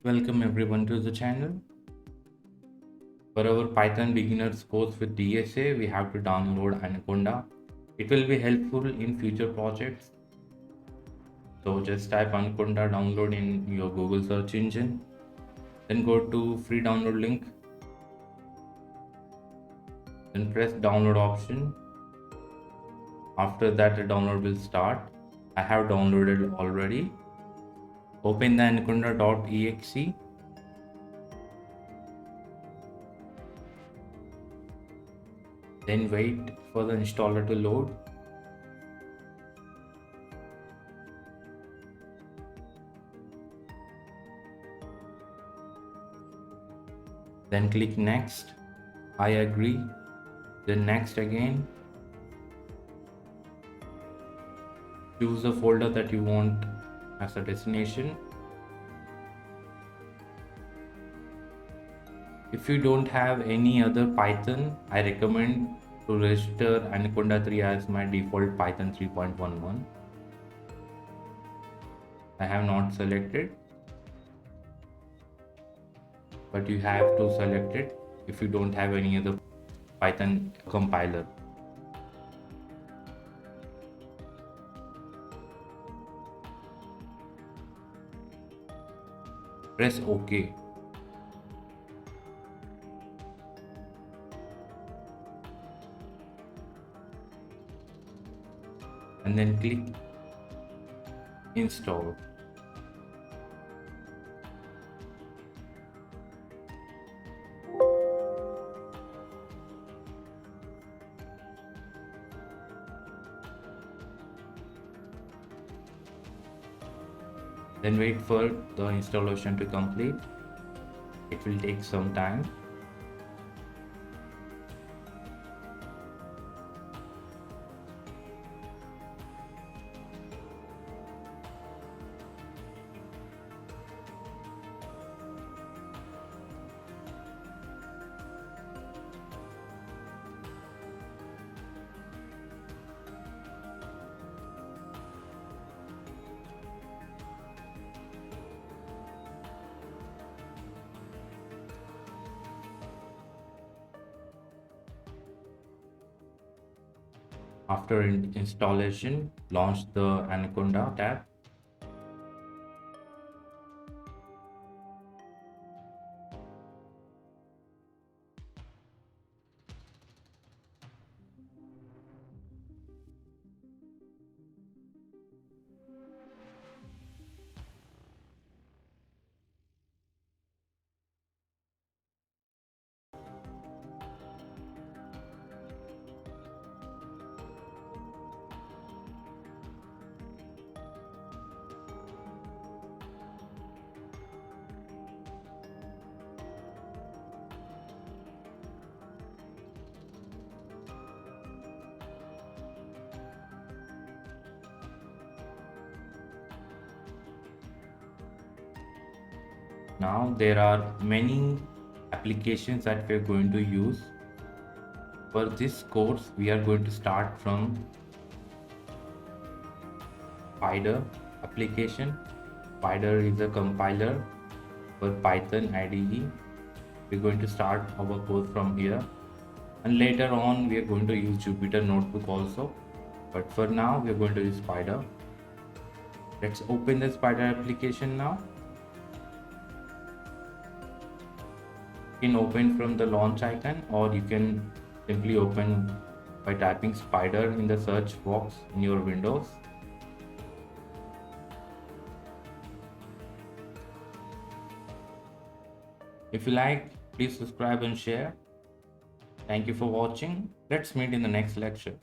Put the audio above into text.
Welcome everyone to the channel. For our Python beginners course with DSA, we have to download Anaconda. It will be helpful in future projects. So just type Anaconda download in your Google search engine. Then go to free download link. Then press download option. After that the download will start. I have downloaded already. Open the anaconda.exe. Then wait for the installer to load. Then click next. I agree. Then next again. Choose the folder that you want as a destination. If you don't have any other Python, I recommend to register Anaconda 3 as my default Python 3.11. I have not selected, but you have to select it if you don't have any other Python compiler. Press OK. And then click install. Then wait for the installation to complete. It will take some time. After installation, launch the Anaconda tab. Now there are many applications that we are going to use. For this course, we are going to start from Spider application. Spider is a compiler for Python IDE. We're going to start our course from here, and later on we are going to use Jupyter Notebook also, but for now we are going to use Spider. Let's open the Spider application now. You can open from the launch icon, or you can simply open by typing Spider in the search box in your Windows. If you like, please subscribe and share. Thank you for watching. Let's meet in the next lecture.